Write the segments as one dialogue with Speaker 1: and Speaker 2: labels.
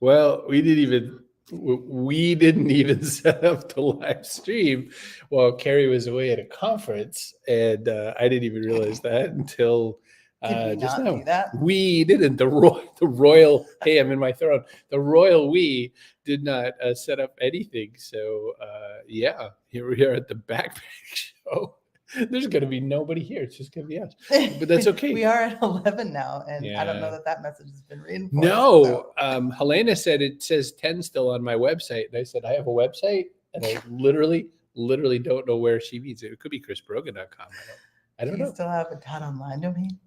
Speaker 1: Well, we didn't even set up the live stream while Kerry was away at a conference, and I didn't even realize that until
Speaker 2: Did we
Speaker 1: just
Speaker 2: not
Speaker 1: now.
Speaker 2: do that?
Speaker 1: We didn't. The royal. Hey, I'm in my throne. The royal we did not set up anything. So yeah, here we are at the Backpack Show. There's going to be nobody here. It's just going to be us. But that's okay.
Speaker 2: We are at 11 now, and I don't know that message has been reinforced.
Speaker 1: No, Helena said it says 10 still on my website. And I said, I have a website, and I literally don't know where she means it. It could be chrisbrogan.com. I don't know.
Speaker 2: Do you still have a .online domain?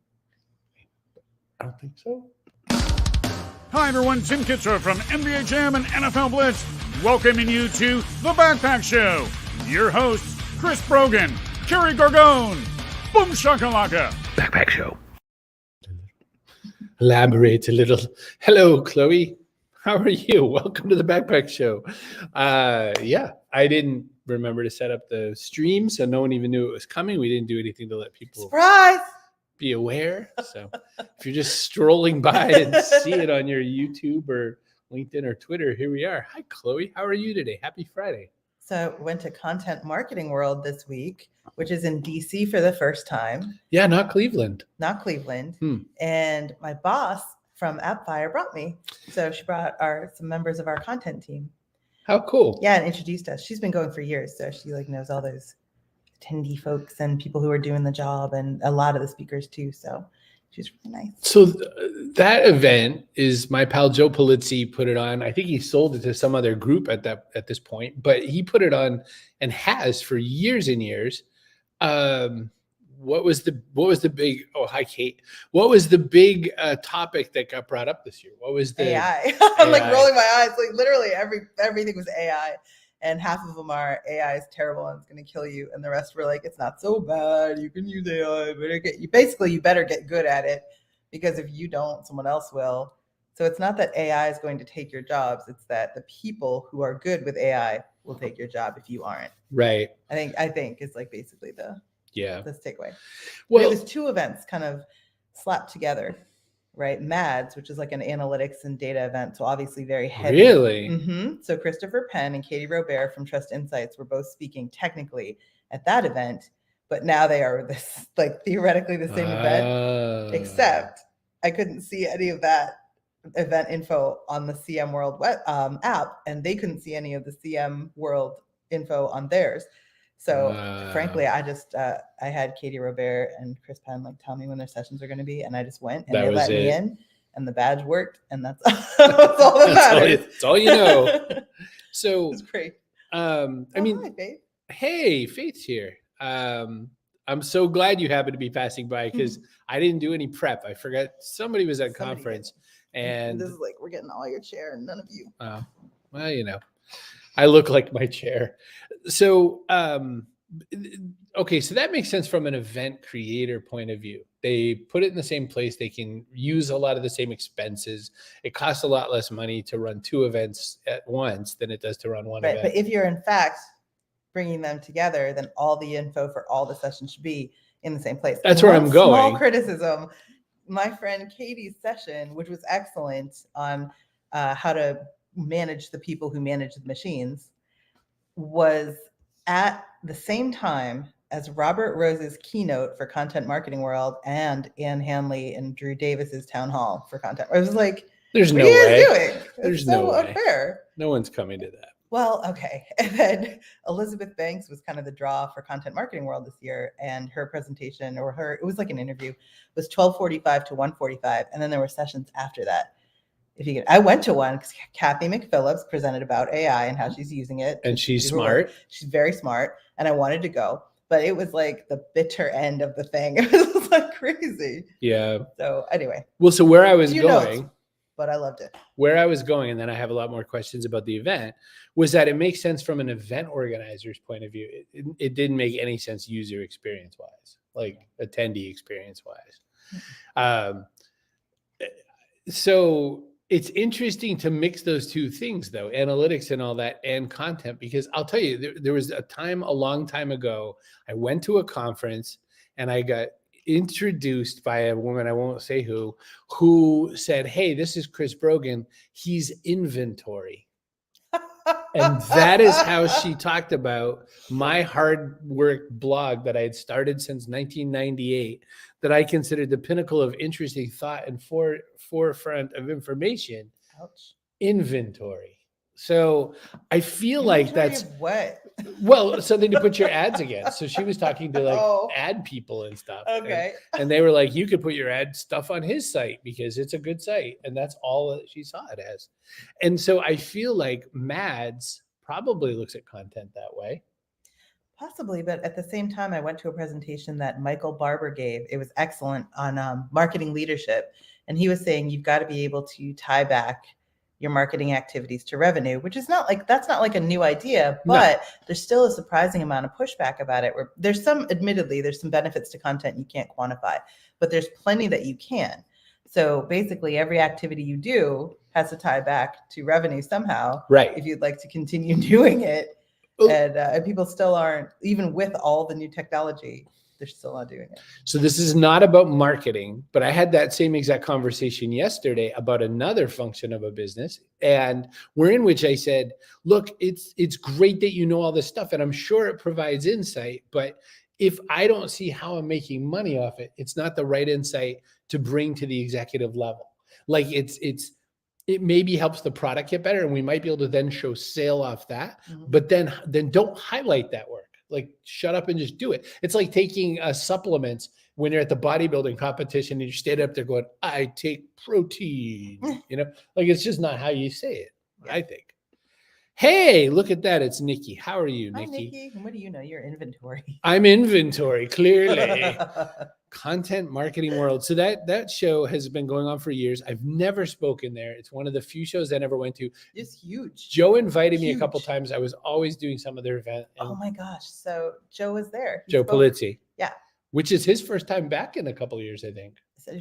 Speaker 1: I don't think so.
Speaker 3: Hi, everyone. Tim Kitzer from NBA Jam and NFL Blitz, welcoming you to The Backpack Show. Your hosts, Chris Brogan, Kerry Gargone, Boom Shakalaka.
Speaker 1: Backpack Show. Elaborate a little. Hello, Chloe. How are you? Welcome to The Backpack Show. Yeah, I didn't remember to set up the stream, so no one even knew it was coming. We didn't do anything to let people
Speaker 2: Surprise!
Speaker 1: Be aware. So if you're just strolling by and see it on your YouTube or LinkedIn or Twitter, here we are. Hi, Chloe. How are you today? Happy Friday.
Speaker 2: So went to Content Marketing World this week, which is in DC for the first time.
Speaker 1: Yeah, not Cleveland.
Speaker 2: Not Cleveland. And my boss from AppFire brought me. So she brought some members of our content team.
Speaker 1: How cool.
Speaker 2: Yeah, and introduced us. She's been going for years, so she knows all those attendee folks and people who are doing the job, and a lot of the speakers too. So she's really nice.
Speaker 1: So that event is my pal Joe Polizzi put it on. I think he sold it to some other group at this point, but he put it on and has for years and years. What was the big? Oh, hi, Kate. What was the big topic that got brought up this year? What was the
Speaker 2: AI? I'm like rolling my eyes. Like literally everything was AI. And half of them are AI is terrible and it's going to kill you. And the rest were like, it's not so bad. You can use AI, but you better get good at it, because if you don't, someone else will. So it's not that AI is going to take your jobs. It's that the people who are good with AI will take your job if you aren't.
Speaker 1: Right.
Speaker 2: I think is like basically the takeaway. Well, it was two events kind of slapped together. Right, MADS, which is like an analytics and data event, so obviously very heavy.
Speaker 1: Really?
Speaker 2: Mm-hmm. So Christopher Penn and Katie Robert from Trust Insights were both speaking technically at that event, but now they are this theoretically the same event, except I couldn't see any of that event info on the CM World app, and they couldn't see any of the CM World info on theirs. So frankly, I just I had Katie Robert and Chris Penn tell me when their sessions are going to be, and I just went and they let me in, and the badge worked, and that's all that matters.
Speaker 1: That's all you know. So
Speaker 2: it's great.
Speaker 1: I mean,
Speaker 2: hi, Faith.
Speaker 1: Hey, Faith's here. I'm so glad you happened to be passing by, because I didn't do any prep. I forgot somebody was at conference, and
Speaker 2: this is we're getting all your chair and none of you.
Speaker 1: Well, I look like my chair. So, okay, so that makes sense from an event creator point of view. They put it in the same place. They can use a lot of the same expenses. It costs a lot less money to run two events at once than it does to run one event.
Speaker 2: But if you're in fact bringing them together, then all the info for all the sessions should be in the same place.
Speaker 1: That's where I'm going.
Speaker 2: Small criticism. My friend Katie's session, which was excellent on how to manage the people who manage the machines, was at the same time as Robert Rose's keynote for Content Marketing World and Ann Hanley and Drew Davis's town hall for content. I was like,
Speaker 1: there's
Speaker 2: what
Speaker 1: no
Speaker 2: are you
Speaker 1: way.
Speaker 2: Doing?
Speaker 1: There's
Speaker 2: no
Speaker 1: no way.
Speaker 2: Unfair.
Speaker 1: No one's coming to that.
Speaker 2: Well, okay. And then Elizabeth Banks was kind of the draw for Content Marketing World this year, and her presentation, it was like an interview, was 12:45 to 1:45, and then there were sessions after that. I went to one because Kathy McPhillips presented about AI and how she's using it.
Speaker 1: And she's smart.
Speaker 2: She's very smart, and I wanted to go, but it was like the bitter end of the thing. It was like crazy.
Speaker 1: Yeah.
Speaker 2: So anyway.
Speaker 1: Well, so where I was going,
Speaker 2: notes, but I loved it.
Speaker 1: Where I was going, and then I have a lot more questions about the event, was that it makes sense from an event organizer's point of view. It didn't make any sense user experience wise, like attendee experience wise. So it's interesting to mix those two things, though, analytics and all that and content, because I'll tell you, there was a long time ago, I went to a conference and I got introduced by a woman, I won't say who said, "Hey, this is Chris Brogan. He's inventory." And that is how she talked about my hard work blog that I had started since 1998, that I considered the pinnacle of interesting thought and forefront of information.
Speaker 2: Ouch.
Speaker 1: Inventory. So I feel like
Speaker 2: Inventory
Speaker 1: that's
Speaker 2: of what?
Speaker 1: well, something to put your ads against. So she was talking to like
Speaker 2: Oh.
Speaker 1: ad people and stuff.
Speaker 2: Okay.
Speaker 1: And they were like, you could put your ad stuff on his site because it's a good site. And that's all that she saw it as. And so I feel like Mads probably looks at content that way.
Speaker 2: Possibly, but at the same time, I went to a presentation that Michael Barber gave. It was excellent on marketing leadership. And he was saying you've got to be able to tie back your marketing activities to revenue, which is that's not like a new idea, but there's still a surprising amount of pushback about it. Where admittedly, there's some benefits to content you can't quantify, but there's plenty that you can. So basically every activity you do has to tie back to revenue somehow.
Speaker 1: Right.
Speaker 2: If you'd like to continue doing it. And people still aren't, even with all the new technology, they're still not doing it. So
Speaker 1: this is not about marketing, but I had that same exact conversation yesterday about another function of a business, and in which I said, look, it's great that you know all this stuff, and I'm sure it provides insight, but if I don't see how I'm making money off it, it's not the right insight to bring to the executive level. Like it maybe helps the product get better, and we might be able to then show sale off that, but then don't highlight that work. Like, shut up and just do it. It's like taking supplements when you're at the bodybuilding competition and you're standing up there going, I take protein, like it's just not how you say it, I think. Hey, look at that. It's Nikki. How are you, Nikki?
Speaker 2: Hi, Nikki. What do you know? You're inventory.
Speaker 1: I'm inventory, clearly. Content marketing world. So that show has been going on for years. I've never spoken there. It's one of the few shows I never went to.
Speaker 2: It's huge.
Speaker 1: Joe invited me a couple times. I was always doing some of their event.
Speaker 2: Oh my gosh. So Joe was there.
Speaker 1: Joe Polizzi.
Speaker 2: Yeah.
Speaker 1: Which is his first time back in a couple of years, I think.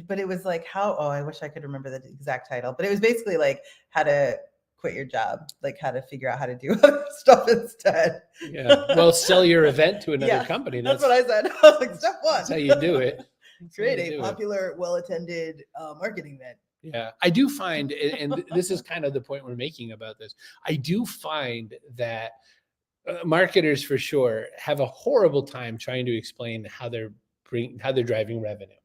Speaker 2: But it was like I wish I could remember the exact title, but it was basically like how to quit your job, like how to figure out how to do other stuff instead.
Speaker 1: Yeah. Well, sell your event to another company.
Speaker 2: That's what I said. I was like, step one.
Speaker 1: That's how you do it.
Speaker 2: Create a popular, well-attended marketing event.
Speaker 1: Yeah. I do find, and this is kind of the point we're making about this, I do find that marketers for sure have a horrible time trying to explain how they're driving revenue.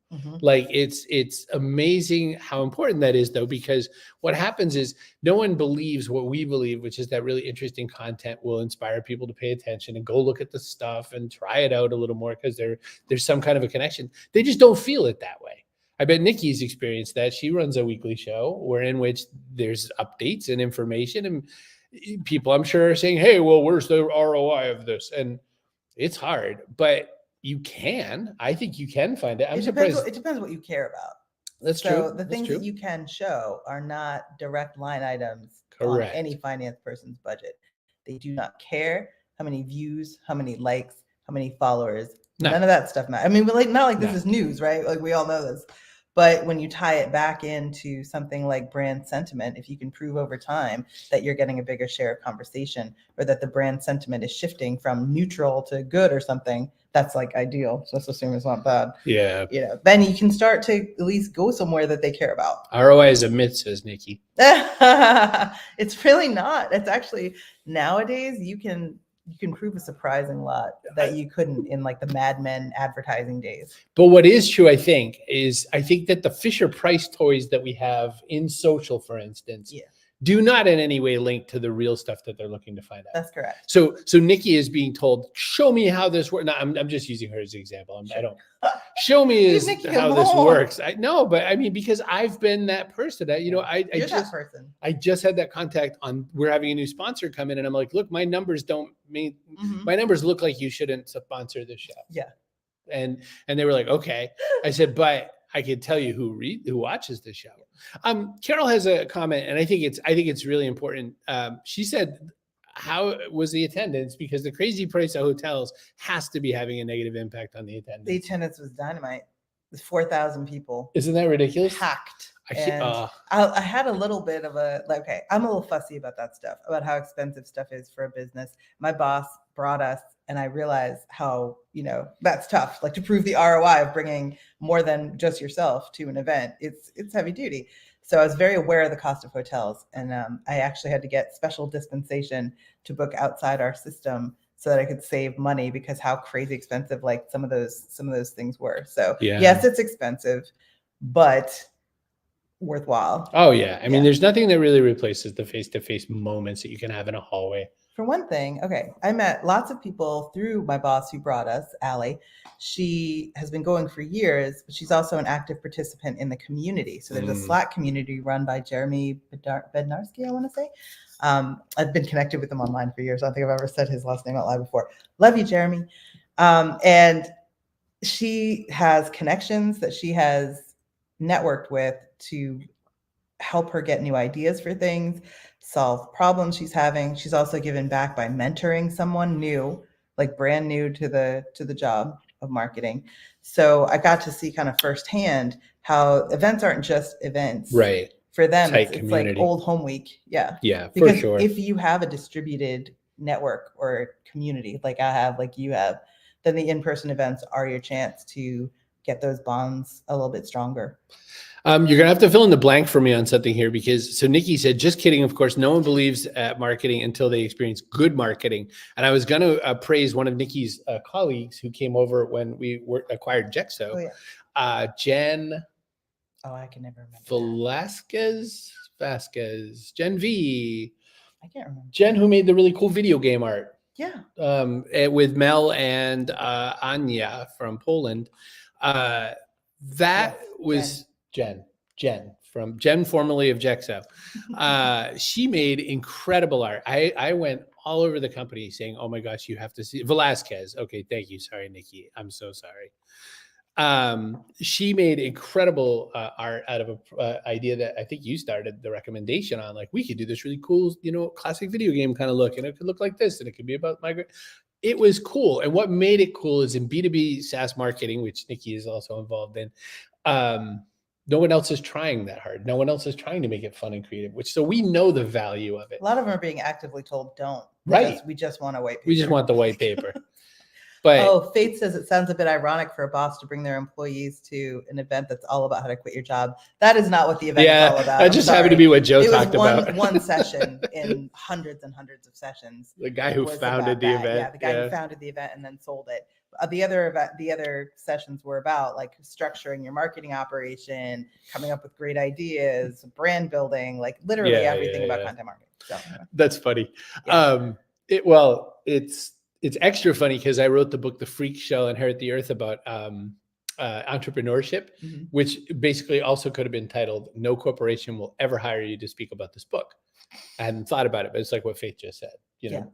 Speaker 1: Like it's amazing how important that is, though, because what happens is no one believes what we believe, which is that really interesting content will inspire people to pay attention and go look at the stuff and try it out a little more because there's some kind of a connection. They just don't feel it that way. I bet Nikki's experienced that. She runs a weekly show in which there's updates and information, and people, I'm sure, are saying, hey, well, where's the ROI of this? And it's hard, but I think you can find it. I'm surprised.
Speaker 2: It depends what you care about.
Speaker 1: That's true.
Speaker 2: So the things that you can show are not direct line items
Speaker 1: on
Speaker 2: any finance person's budget. They do not care how many views, how many likes, how many followers. No. None of that stuff matters. I mean, not like this is news, right? Like we all know this. But when you tie it back into something like brand sentiment, if you can prove over time that you're getting a bigger share of conversation, or that the brand sentiment is shifting from neutral to good or something, that's like ideal. So let's assume it's not bad.
Speaker 1: Yeah.
Speaker 2: Then you can start to at least go somewhere that they care about.
Speaker 1: ROI is a myth, says Nikki.
Speaker 2: It's really not. It's actually, nowadays you can prove a surprising lot that you couldn't in like the Mad Men advertising days.
Speaker 1: But what is true, I think that the Fisher-Price toys that we have in social, for instance, do not in any way link to the real stuff that they're looking to find out.
Speaker 2: That's correct.
Speaker 1: So Nikki is being told, show me how this works. No, I'm just using her as an example. I don't. Show me how this works. I know, but I mean, because I've been that person. You're that person. I just had that contact on. We're having a new sponsor come in, and I'm like, look, my numbers don't mean. My numbers look like you shouldn't sponsor this show.
Speaker 2: Yeah.
Speaker 1: And they were like, okay. I said, but I can tell you who watches the show. Carol has a comment, and I think it's really important. She said, how was the attendance? Because the crazy price of hotels has to be having a negative impact on the attendance.
Speaker 2: The attendance was dynamite. It was 4,000 people.
Speaker 1: Isn't that ridiculous?
Speaker 2: Packed. I had a little bit of I'm a little fussy about that stuff, about how expensive stuff is for a business. My boss brought us And I realized how, that's tough, like to prove the ROI of bringing more than just yourself to an event. It's heavy duty. So I was very aware of the cost of hotels. And I actually had to get special dispensation to book outside our system so that I could save money, because how crazy expensive like some of those things were. So yes, it's expensive, but worthwhile.
Speaker 1: Oh yeah. I mean, there's nothing that really replaces the face-to-face moments that you can have in a hallway.
Speaker 2: For one thing, I met lots of people through my boss who brought us, Allie. She has been going for years, but she's also an active participant in the community. So there's a Slack community run by Jeremy Bednarski, I want to say. I've been connected with him online for years. I don't think I've ever said his last name out loud before. Love you, Jeremy. And she has connections that she has networked with to help her get new ideas for things, solve problems she's having. She's also given back by mentoring someone new, like brand new to the job of marketing. So I got to see kind of firsthand how events aren't just events.
Speaker 1: Right.
Speaker 2: For them, it's like old home week. Yeah.
Speaker 1: Yeah,
Speaker 2: because
Speaker 1: for sure.
Speaker 2: If you have a distributed network or community like I have, like you have, then the in-person events are your chance to get those bonds a little bit stronger.
Speaker 1: You're going to have to fill in the blank for me on something here, because so Nikki said, just kidding. Of course, no one believes at marketing until they experience good marketing. And I was going to praise one of Nikki's colleagues who came over when we acquired Jexo, Jen.
Speaker 2: Oh, I can never remember.
Speaker 1: Vasquez, Jen V.
Speaker 2: I can't remember.
Speaker 1: Jen, who made the really cool video game art.
Speaker 2: Yeah.
Speaker 1: With Mel and Anya from Poland. That was Jen, formerly of Jexo. She made incredible art. I went all over the company saying, oh my gosh, you have to see Velasquez. Okay, thank you. Sorry, Nikki. I'm so sorry. She made incredible art out of an idea that I think you started the recommendation on. Like, we could do this really cool, classic video game kind of look, and it could look like this, and it could be about migrant. It was cool. And what made it cool is in B2B SaaS marketing, which Nikki is also involved in, no one else is trying that hard. No one else is trying to make it fun and creative, so we know the value of it.
Speaker 2: A lot of them are being actively told don't.
Speaker 1: Right.
Speaker 2: We just want a white paper.
Speaker 1: We just want the white paper. But
Speaker 2: Faith says it sounds a bit ironic for a boss to bring their employees to an event that's all about how to quit your job. That is not what the event is all about.
Speaker 1: That just happened to be what Joe talked about.
Speaker 2: One session in hundreds and hundreds of sessions.
Speaker 1: The guy who founded the event.
Speaker 2: Yeah, the guy who founded the event and then sold it. The other sessions were about like structuring your marketing operation, coming up with great ideas, brand building, like literally everything about content marketing. So
Speaker 1: that's funny.
Speaker 2: Yeah.
Speaker 1: It's extra funny because I wrote the book, The Freak Show, Inherit the Earth, about entrepreneurship, which basically also could have been titled, No Corporation Will Ever Hire You to Speak About This Book. I hadn't thought about it, but it's like what Faith just said,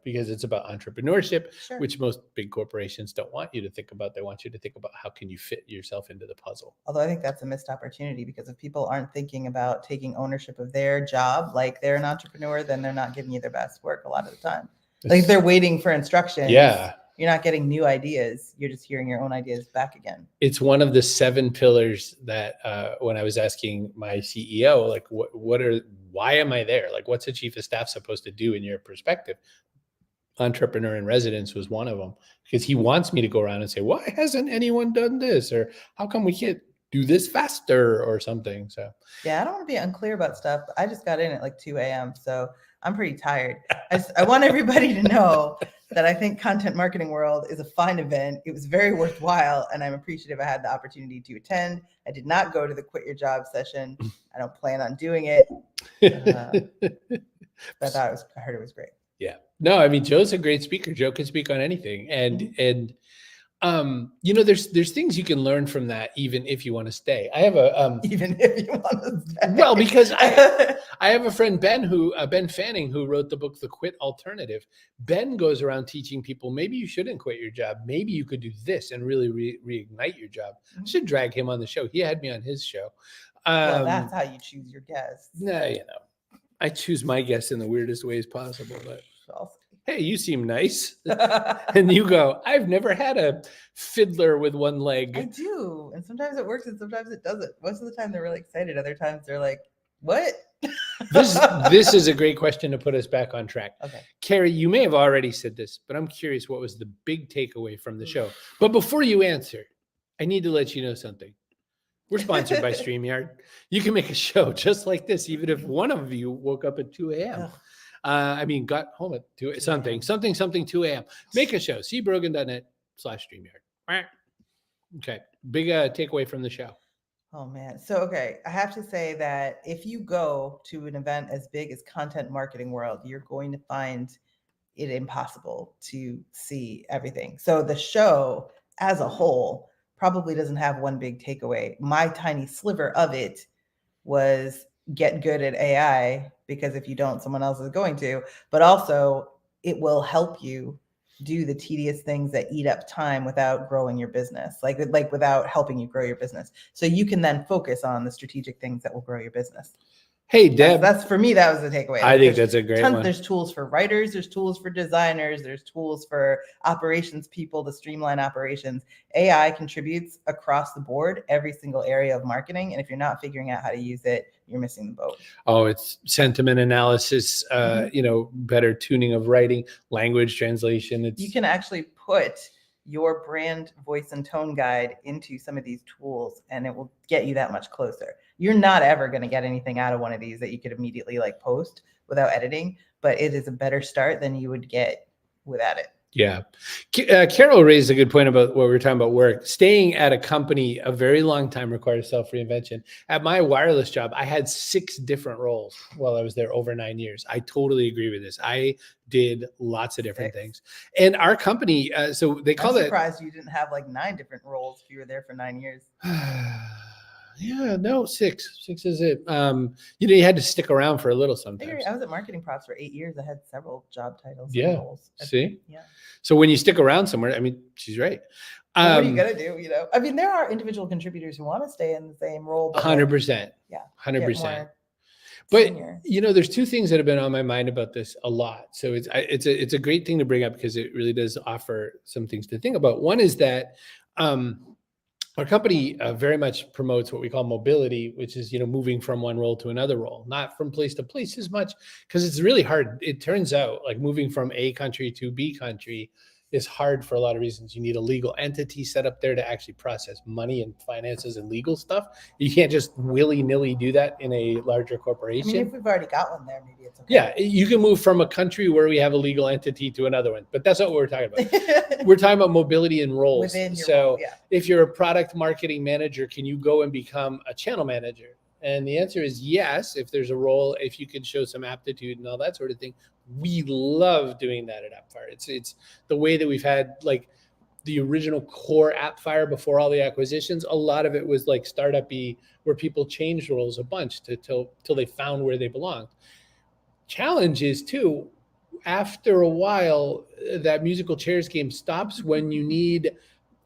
Speaker 1: because it's about entrepreneurship, which most big corporations don't want you to think about. They want you to think about how can you fit yourself into the puzzle.
Speaker 2: Although I think that's a missed opportunity, because if people aren't thinking about taking ownership of their job like they're an entrepreneur, then they're not giving you their best work a lot of the time. Like if they're waiting for instructions, you're not getting new ideas. You're just hearing your own ideas back again.
Speaker 1: It's one of the 7 pillars that when I was asking my CEO, like, why am I there? Like, what's a chief of staff supposed to do in your perspective? Entrepreneur in residence was one of them, because he wants me to go around and say, why hasn't anyone done this? Or how come we can't do this faster or something? So
Speaker 2: yeah, I don't want to be unclear about stuff. I just got in at like 2 a.m. So I'm pretty tired. I want everybody to know that I think Content Marketing World is a fine event. It was very worthwhile, and I'm appreciative I had the opportunity to attend. I did not go to the Quit Your Job session. I don't plan on doing it. But I heard it was great.
Speaker 1: Yeah. No, I mean, Joe's a great speaker. Joe can speak on anything. And there's things you can learn from that, even if you want to stay. I have
Speaker 2: even if you want to stay.
Speaker 1: Well, because I have a friend, Ben Fanning, who wrote the book, The Quit Alternative. Ben goes around teaching people, maybe you shouldn't quit your job. Maybe you could do this and really reignite your job. I should drag him on the show. He had me on his show.
Speaker 2: Well, that's how you choose your guests.
Speaker 1: No, I choose my guests in the weirdest ways possible, but hey, you seem nice. And you go, I've never had a fiddler with one leg.
Speaker 2: I do. And sometimes it works and sometimes it doesn't. Most of the time they're really excited. Other times they're like, what?
Speaker 1: This is a great question to put us back on track.
Speaker 2: Okay.
Speaker 1: Kerry, you may have already said this, but I'm curious what was the big takeaway from the show. But before you answer, I need to let you know something. We're sponsored by StreamYard. You can make a show just like this, even if one of you woke up at 2 a.m. Got home at 2 something 2 a.m. Make a show. cbrogan.net/StreamYard. Okay. Big takeaway from the show.
Speaker 2: Oh man. So, okay. I have to say that if you go to an event as big as Content Marketing World, you're going to find it impossible to see everything. So the show as a whole probably doesn't have one big takeaway. My tiny sliver of it was get good at AI, because if you don't, someone else is going to, but also it will help you do the tedious things that eat up time without growing your business, like without helping you grow your business. So you can then focus on the strategic things that will grow your business.
Speaker 1: Hey, Deb.
Speaker 2: That's for me, that was the takeaway.
Speaker 1: I think that's a great one.
Speaker 2: There's tools for writers, there's tools for designers, there's tools for operations people to streamline operations. AI contributes across the board, every single area of marketing. And if you're not figuring out how to use it, you're missing the boat.
Speaker 1: Oh, it's sentiment analysis, better tuning of writing, language translation.
Speaker 2: You can actually put your brand voice and tone guide into some of these tools, and it will get you that much closer. You're not ever going to get anything out of one of these that you could immediately post without editing, but it is a better start than you would get without it.
Speaker 1: Yeah. Carol raised a good point about what we were talking about work. Staying at a company a very long time requires self-reinvention. At my wireless job, I had 6 different roles while I was there over 9 years. I totally agree with this. I did lots of different things. And our company, so they call it...
Speaker 2: I'm surprised you didn't have 9 different roles if you were there for 9 years.
Speaker 1: Yeah, no, 6. 6 is it. You had to stick around for a little sometimes.
Speaker 2: I was at Marketing Props for 8 years. I had several job titles.
Speaker 1: Yeah.
Speaker 2: And roles.
Speaker 1: See?
Speaker 2: Yeah.
Speaker 1: So when you stick around somewhere, she's right.
Speaker 2: What are you going to do? There are individual contributors who want to stay in the same role.
Speaker 1: 100%.
Speaker 2: Yeah.
Speaker 1: 100%. But there's 2 things that have been on my mind about this a lot. So it's a great thing to bring up because it really does offer some things to think about. One is that our company very much promotes what we call mobility, which is, moving from one role to another role, not from place to place as much, because it's really hard. It turns out moving from A country to B country is hard for a lot of reasons. You need a legal entity set up there to actually process money and finances and legal stuff. You can't just willy-nilly do that in a larger corporation.
Speaker 2: If we've already got one there, maybe it's okay.
Speaker 1: Yeah, you can move from a country where we have a legal entity to another one, but that's not what we're talking about. We're talking about mobility and roles.
Speaker 2: Within your role, yeah.
Speaker 1: If you're a product marketing manager, can you go and become a channel manager? And the answer is yes, if there's a role, if you can show some aptitude and all that sort of thing. We love doing that at AppFire. It's the way that we've had the original core AppFire before all the acquisitions. A lot of it was startup-y, where people changed roles a bunch till they found where they belonged. Challenge is too, after a while, that musical chairs game stops when you need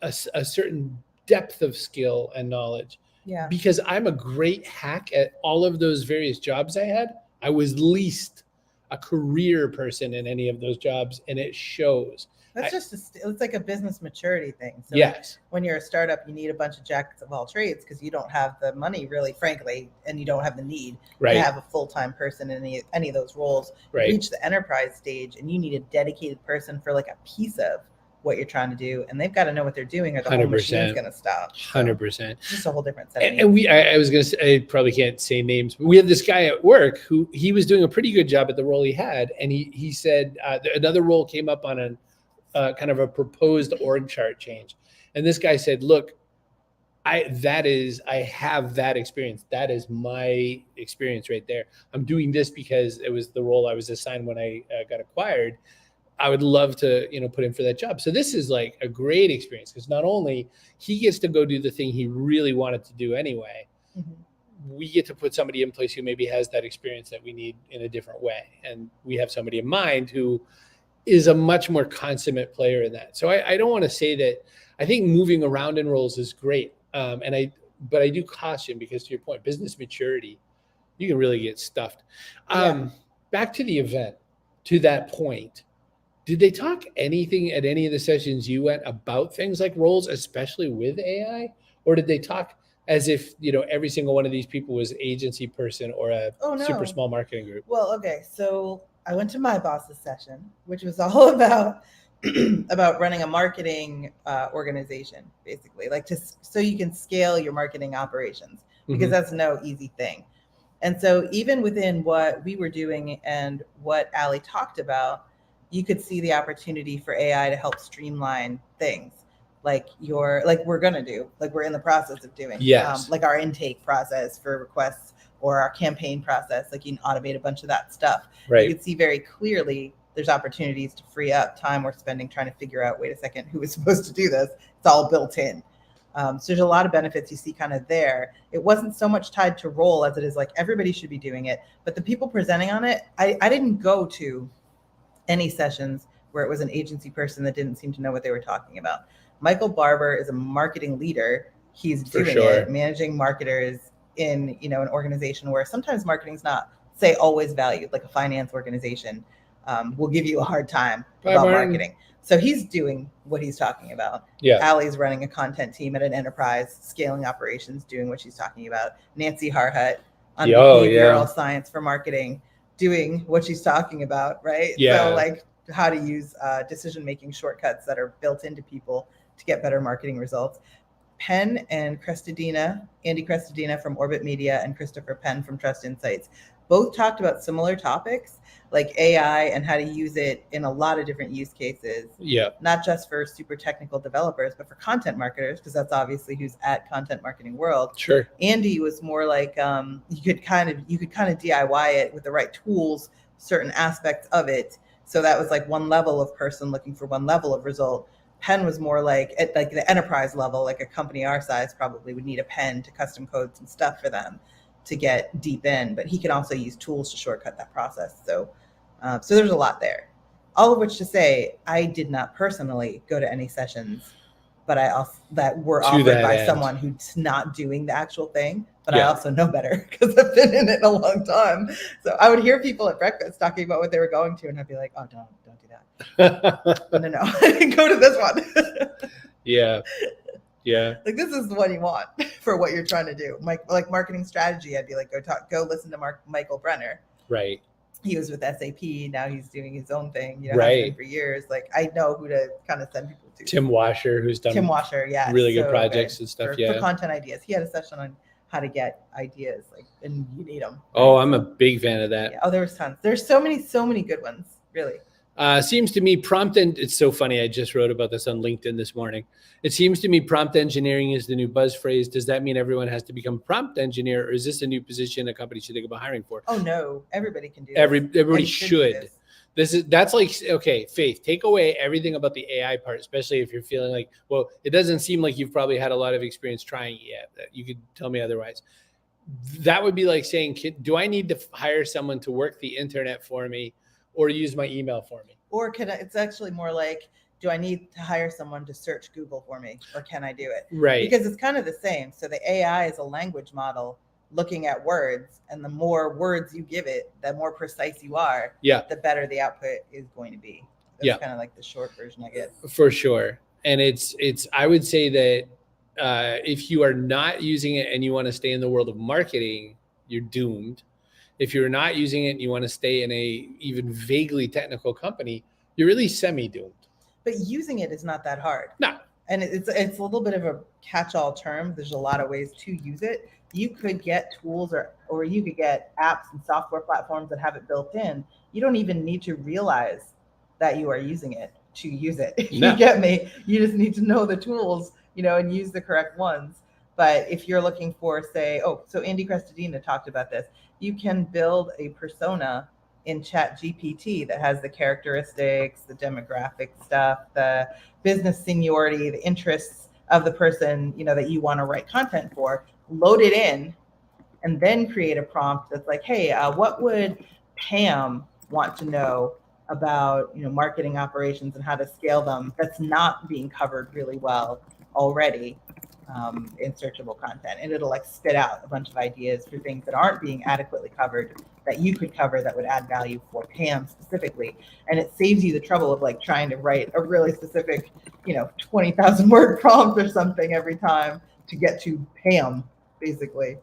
Speaker 1: a certain depth of skill and knowledge.
Speaker 2: Yeah.
Speaker 1: Because I'm a great hack at all of those various jobs I had. I was least a career person in any of those jobs, and it shows.
Speaker 2: That's it's like a business maturity thing. So
Speaker 1: yes.
Speaker 2: When you're a startup, you need a bunch of jacks of all trades because you don't have the money, really, frankly, and you don't have the need to have a full-time person in any of those roles.
Speaker 1: Right.
Speaker 2: You reach the enterprise stage, and you need a dedicated person for a piece of what you're trying to do, and they've got to know what they're doing, or the whole machine's going to stop.
Speaker 1: 100%.
Speaker 2: Just a whole different set.
Speaker 1: And I was going to say, I probably can't say names, but we have this guy at work who he was doing a pretty good job at the role he had, and he said another role came up on kind of a proposed org chart change, and this guy said, "Look, I have that experience. That is my experience right there. I'm doing this because it was the role I was assigned when I got acquired. I would love to, put in for that job." So this is a great experience because not only he gets to go do the thing he really wanted to do anyway, we get to put somebody in place who maybe has that experience that we need in a different way. And we have somebody in mind who is a much more consummate player in that. So I don't want to say that I think moving around in roles is great. But I do caution because, to your point, business maturity, you can really get stuffed. Back to the event, to that point. Did they talk anything at any of the sessions you went about things like roles, especially with AI? Or did they talk as if, every single one of these people was an agency person or a super small marketing group.
Speaker 2: Well, okay. So I went to my boss's session, which was all about about running a marketing organization, basically, so you can scale your marketing operations, because that's no easy thing. And so even within what we were doing and what Ali talked about, you could see the opportunity for AI to help streamline things like we're going to do, like we're in the process of doing, like our intake process for requests or our campaign process. Like you can automate a bunch of that stuff.
Speaker 1: Right.
Speaker 2: You can see very clearly there's opportunities to free up time we're spending trying to figure out, wait a second, who is supposed to do this? It's all built in. So there's a lot of benefits you see kind of there. It wasn't so much tied to role as it is like everybody should be doing it. But the people presenting on it, I didn't go to any sessions where it was an agency person that didn't seem to know what they were talking about. Michael Barber is a marketing leader. He's doing it, managing marketers in, an organization where sometimes marketing's not, say, always valued, like a finance organization will give you a hard time about marketing. So he's doing what he's talking about. Allie's running a content team at an enterprise, scaling operations, doing what she's talking about. Nancy Harhut on behavioral science for marketing, doing what she's talking about, right? So like how to use decision-making shortcuts that are built into people to get better marketing results. Penn and Andy Crestodina from Orbit Media and Christopher Penn from Trust Insights, both talked about similar topics like AI and how to use it in a lot of different use cases. Not just for super technical developers, but for content marketers, because that's obviously who's at Content Marketing World.
Speaker 1: Sure.
Speaker 2: Andy was more like you could kind of DIY it with the right tools, certain aspects of it. So that was like one level of person looking for one level of result. Penn was more like at like the enterprise level, like a company our size probably would need a pen to custom code some stuff for them to get deep in, but he can also use tools to shortcut that process. So there's a lot there. All of which to say, I did not personally go to any sessions, but I also that were offered by someone who's not doing the actual thing. But I also know better because I've been in it a long time. So I would hear people at breakfast talking about what they were going to, and I'd be like, "Oh, don't do that." No, I didn't go to this one.
Speaker 1: Yeah.
Speaker 2: Like this is the one you want for what you're trying to do. Like marketing strategy, I'd be like, go listen to Michael Brenner.
Speaker 1: Right.
Speaker 2: He was with SAP. Now he's doing his own thing. Has been for years. Like I know who to kind of send people to.
Speaker 1: Tim Washer, who's done really good projects and stuff.
Speaker 2: For content ideas. He had a session on how to get ideas, and you need them.
Speaker 1: Oh, I'm a big fan of that.
Speaker 2: Yeah. Oh, there was tons. There's so many good ones, really.
Speaker 1: Seems to me it's so funny. I just wrote about this on LinkedIn this morning. It seems to me prompt engineering is the new buzz phrase. Does that mean everyone has to become a prompt engineer, or is this a new position a company should think about hiring for?
Speaker 2: Oh no, everybody can do
Speaker 1: this. Everybody should. That's like, okay, Faith, take away everything about the AI part, especially if you're feeling like, well, it doesn't seem like you've probably had a lot of experience trying it yet. You could tell me otherwise. That would be like saying, do I need to hire someone to work the internet for me or use my email for me?
Speaker 2: Or it's actually more like, do I need to hire someone to search Google for me, or can I do it?
Speaker 1: Right.
Speaker 2: Because it's kind of the same. So the AI is a language model looking at words, and the more words you give it, the more precise you are, the better the output is going to be. That's kind of like the short version, I guess. For
Speaker 1: sure. And it's I would say that if you are not using it and you want to stay in the world of marketing, you're doomed. If you're not using it and you want to stay in a even vaguely technical company, you're really semi-doomed.
Speaker 2: But using it is not that hard.
Speaker 1: No.
Speaker 2: And it's a little bit of a catch-all term. There's a lot of ways to use it. You could get tools or you could get apps and software platforms that have it built in. You don't even need to realize that you are using it to use it.
Speaker 1: No.
Speaker 2: You get me? You just need to know the tools, and use the correct ones. But if you're looking for, say, so Andy Crestodina talked about this. You can build a persona in ChatGPT that has the characteristics, the demographic stuff, the business seniority, the interests of the person, that you want to write content for, load it in, and then create a prompt that's like, hey, what would Pam want to know about, marketing operations and how to scale them that's not being covered really well already in searchable content? And it'll spit out a bunch of ideas for things that aren't being adequately covered that you could cover that would add value for Pam specifically. And it saves you the trouble of trying to write a really specific, 20,000 word prompt or something every time to get to Pam basically.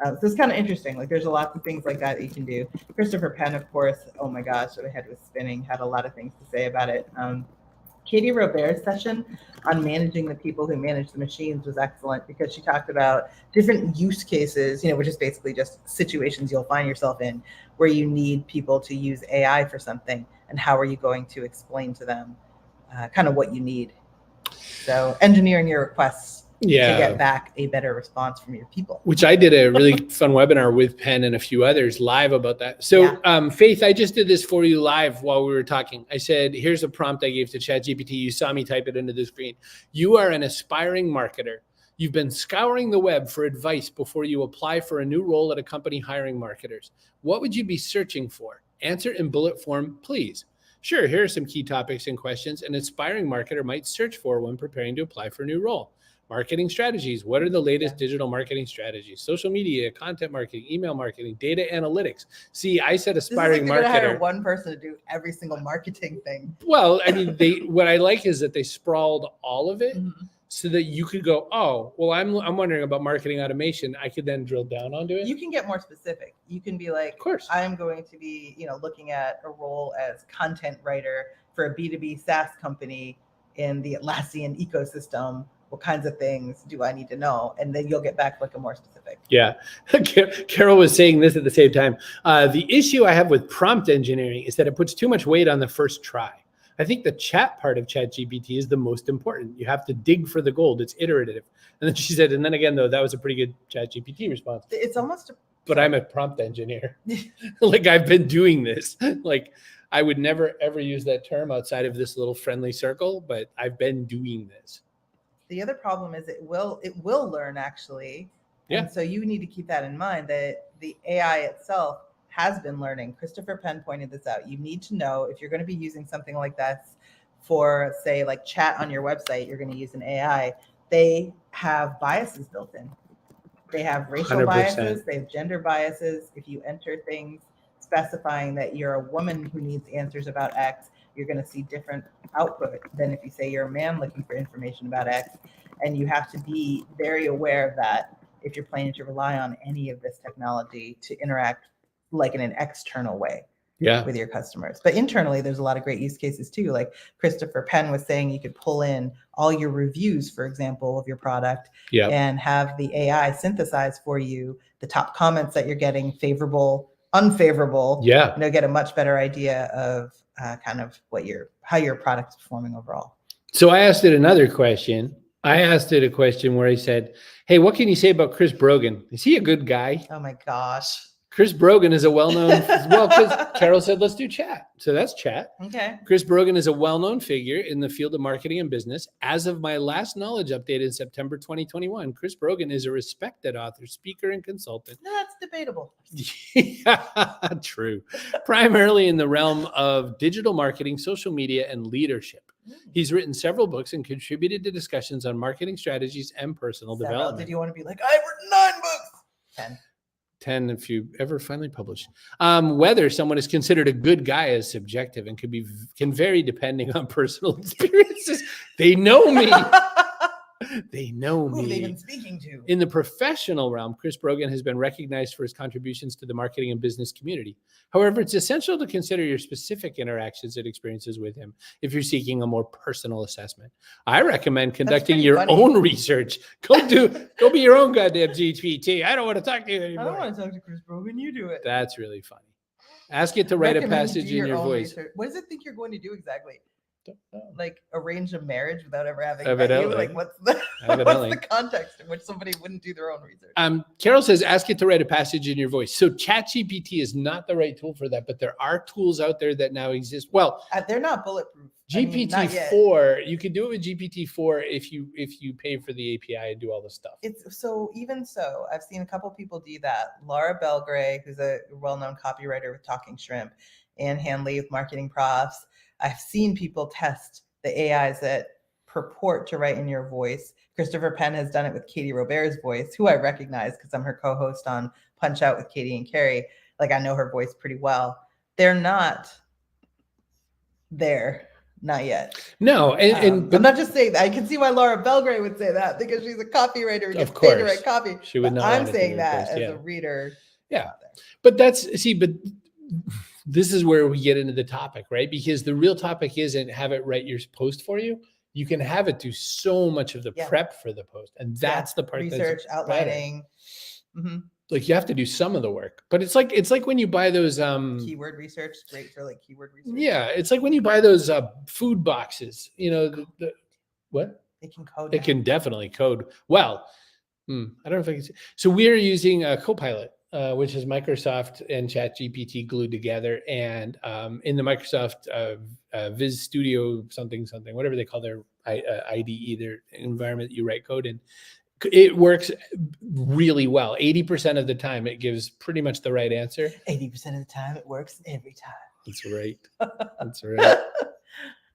Speaker 2: So it's kind of interesting. Like there's a lot of things like that you can do. Christopher Penn, of course, oh my gosh, my head was spinning, had a lot of things to say about it. Katie Robert's session on managing the people who manage the machines was excellent because she talked about different use cases, which is basically just situations you'll find yourself in where you need people to use AI for something, and how are you going to explain to them kind of what you need. So engineering your requests to get back a better response from your people.
Speaker 1: Which I did a really fun webinar with Penn and a few others live about that. So Faith, I just did this for you live while we were talking. I said, here's a prompt I gave to ChatGPT. You saw me type it into the screen. You are an aspiring marketer. You've been scouring the web for advice before you apply for a new role at a company hiring marketers. What would you be searching for? Answer in bullet form, please. Sure, here are some key topics and questions an aspiring marketer might search for when preparing to apply for a new role. Marketing strategies. What are the latest digital marketing strategies? Social media, content marketing, email marketing, data analytics. See, I said aspiring marketer.
Speaker 2: Hire one person to do every single marketing thing.
Speaker 1: Well, I mean, what I like is that they sprawled all of it so that you could go, oh, well, I'm wondering about marketing automation. I could then drill down onto it.
Speaker 2: You can get more specific. You can be like, of course, I'm going to be, looking at a role as content writer for a B2B SaaS company in the Atlassian ecosystem. What kinds of things do I need to know? And then you'll get back like a more specific.
Speaker 1: Yeah. Carol was saying this at the same time. The issue I have with prompt engineering is that it puts too much weight on the first try. I think the chat part of ChatGPT is the most important. You have to dig for the gold. It's iterative. And then she said, and then again, though, that was a pretty good ChatGPT response.
Speaker 2: It's almost
Speaker 1: but I'm a prompt engineer. Like I've been doing this. Like I would never, ever use that term outside of this little friendly circle, but I've been doing this.
Speaker 2: The other problem is it will learn actually.
Speaker 1: Yeah.
Speaker 2: And so you need to keep that in mind that the AI itself has been learning. Christopher Penn pointed this out. You need to know if you're going to be using something like that for, say, like chat on your website, you're going to use an AI. They have biases built in. They have racial
Speaker 1: 100%.
Speaker 2: biases. They have gender biases. If you enter things specifying that you're a woman who needs answers about X, you're going to see different output than if you say you're a man looking for information about X. And you have to be very aware of that if you're planning to rely on any of this technology to interact like in an external way with your customers. But internally, there's a lot of great use cases too. Like Christopher Penn was saying, you could pull in all your reviews, for example, of your product and have the AI synthesize for you the top comments that you're getting, favorable, unfavorable, get a much better idea of kind of how your product is performing overall.
Speaker 1: So I asked it another question. I asked it a question where I said, hey, what can you say about Chris Brogan? Is he a good guy?
Speaker 2: Oh my gosh.
Speaker 1: Chris Brogan is a well-known, because Carol said, let's do chat. So that's chat.
Speaker 2: Okay.
Speaker 1: Chris Brogan is a well-known figure in the field of marketing and business. As of my last knowledge update in September 2021, Chris Brogan is a respected author, speaker, and consultant.
Speaker 2: No, that's debatable.
Speaker 1: Yeah, true. Primarily in the realm of digital marketing, social media, and leadership. He's written several books and contributed to discussions on marketing strategies and personal development.
Speaker 2: Did you want to be like, I've written 9 books?
Speaker 1: 10 if you ever finally publish. Whether someone is considered a good guy is subjective and can vary depending on personal experiences. They know me. They know
Speaker 2: Who
Speaker 1: me.
Speaker 2: they've been speaking to.
Speaker 1: In the professional realm, Chris Brogan has been recognized for his contributions to the marketing and business community. However, it's essential to consider your specific interactions and experiences with him if you're seeking a more personal assessment. I recommend conducting your own research. Go be your own goddamn GPT. I don't want to talk to you anymore.
Speaker 2: I don't want to talk to Chris Brogan. You do it.
Speaker 1: That's really funny. Ask it to write a passage in your voice.
Speaker 2: Research. What does it think you're going to do exactly? Like arrange a marriage without ever having
Speaker 1: Evidently.
Speaker 2: Like what's the context in which somebody wouldn't do their own research?
Speaker 1: Carol says, ask it to write a passage in your voice. So ChatGPT is not the right tool for that, but there are tools out there that now exist. Well,
Speaker 2: they're not bulletproof.
Speaker 1: GPT-4, you can do it with GPT-4 if you pay for the API and do all the stuff.
Speaker 2: Even so, I've seen a couple people do that. Laura Belgray, who's a well-known copywriter with Talking Shrimp, and Hanley with Marketing Profs. I've seen people test the AIs that purport to write in your voice. Christopher Penn has done it with Katie Robert's voice, who I recognize because I'm her co-host on Punch Out with Katie and Kerry. Like I know her voice pretty well. They're not there. not yet.
Speaker 1: No, but
Speaker 2: I'm not just saying that. I can see why Laura Belgray would say that because she's a copy writer who gets
Speaker 1: Of
Speaker 2: paid to
Speaker 1: course.
Speaker 2: write copy.
Speaker 1: She would
Speaker 2: But
Speaker 1: not
Speaker 2: I'm
Speaker 1: want it to
Speaker 2: saying
Speaker 1: be
Speaker 2: that
Speaker 1: replaced,
Speaker 2: as
Speaker 1: yeah.
Speaker 2: a reader.
Speaker 1: Yeah.
Speaker 2: out there.
Speaker 1: But but this is where we get into the topic, right? Because the real topic isn't have it write your post for you. You can have it do so much of the
Speaker 2: Yeah.
Speaker 1: prep for the post. And that's the part
Speaker 2: Research,
Speaker 1: that's better.
Speaker 2: outlining.
Speaker 1: Like you have to do some of the work, but it's like when you buy those
Speaker 2: Keyword research, great for like keyword research.
Speaker 1: yeah, it's like when you buy those food boxes, you know, what?
Speaker 2: It can code.
Speaker 1: It can definitely code. Well, I don't know if I can see. So we're using Copilot, which is Microsoft and ChatGPT glued together. And in the Microsoft Viz Studio something, whatever they call their IDE, their environment that you write code in, it works really well. 80% of the time, it gives pretty much the right answer.
Speaker 2: 80% of the time, it works every time.
Speaker 1: That's right. That's right.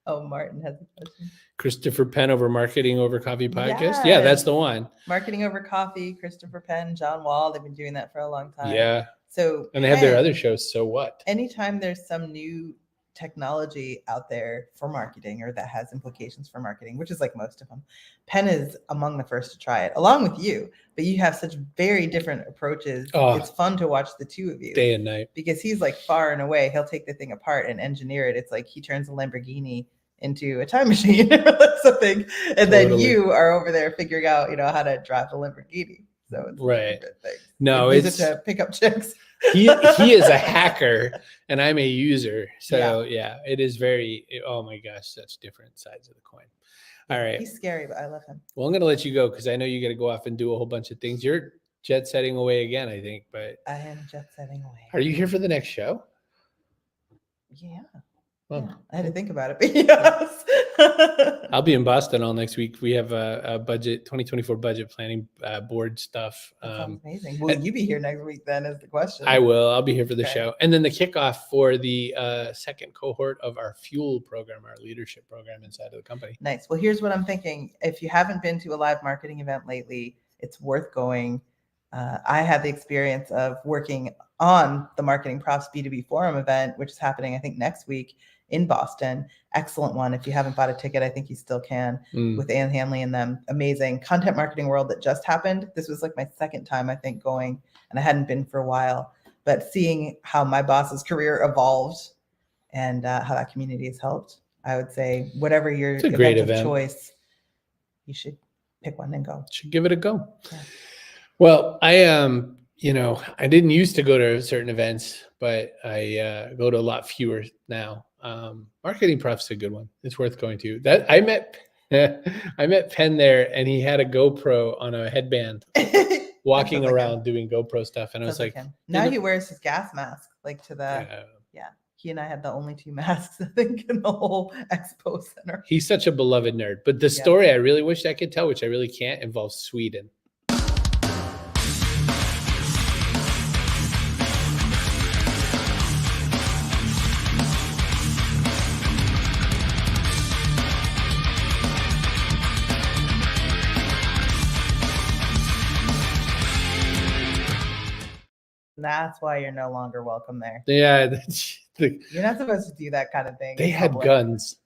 Speaker 2: Oh, Martin has a question.
Speaker 1: Christopher Penn over Marketing Over Coffee podcast. Yeah, that's the one.
Speaker 2: Marketing Over Coffee, Christopher Penn, John Wall. They've been doing that for a long time.
Speaker 1: Yeah.
Speaker 2: So,
Speaker 1: and they have their other shows. So what?
Speaker 2: Anytime there's some new technology out there for marketing or that has implications for marketing, which is like most of them, Penn is among the first to try it, along with you. But you have such very different approaches. It's fun to watch the two of you
Speaker 1: day and night
Speaker 2: because he's like far and away. He'll take the thing apart and engineer it. It's like he turns a Lamborghini into a time machine or something, and then you are over there figuring out, how to drive the Lamborghini. So it's
Speaker 1: right.
Speaker 2: Thing.
Speaker 1: No,
Speaker 2: it's to pick up chicks.
Speaker 1: he is a hacker and I'm a user. So yeah, it is very. Oh my gosh, such different sides of the coin. All right,
Speaker 2: he's scary, but I love him.
Speaker 1: Well, I'm gonna let you go because I know you got to go off and do a whole bunch of things. You're jet setting away again, I think. But
Speaker 2: I am jet setting away.
Speaker 1: Are you here for the next show?
Speaker 2: Yeah.
Speaker 1: Well,
Speaker 2: yeah, I had to think about it, but yes.
Speaker 1: I'll be in Boston all next week. We have a budget 2024 budget planning board stuff.
Speaker 2: That sounds amazing. Will you be here next week then is the question.
Speaker 1: I will. I'll be here for the show. And then the kickoff for the second cohort of our Fuel program, our leadership program inside of the company.
Speaker 2: Nice. Well, here's what I'm thinking. If you haven't been to a live marketing event lately, it's worth going. I had the experience of working on the Marketing Profs B2B Forum event, which is happening, I think, next week in Boston. Excellent one. If you haven't bought a ticket, I think you still can, with Ann Hanley and them. Amazing Content Marketing World that just happened. This was like my second time, I think, going, and I hadn't been for a while, but seeing how my boss's career evolved and how that community has helped, I would say whatever your event of choice, you should pick one and go.
Speaker 1: Should give it a go. Yeah. Well, I didn't used to go to certain events, but I go to a lot fewer now. Marketing Prof's a good one. It's worth going to. That I met Penn there, and he had a GoPro on a headband, walking around doing GoPro stuff, and I was like,
Speaker 2: now he wears his gas mask, like to the He and I had the only two masks, I think, in the whole expo center.
Speaker 1: He's such a beloved nerd. But the story I really wish I could tell, which I really can't, involves Sweden.
Speaker 2: That's why you're no longer welcome there.
Speaker 1: Yeah.
Speaker 2: You're not supposed to do that kind of thing.
Speaker 1: They had guns.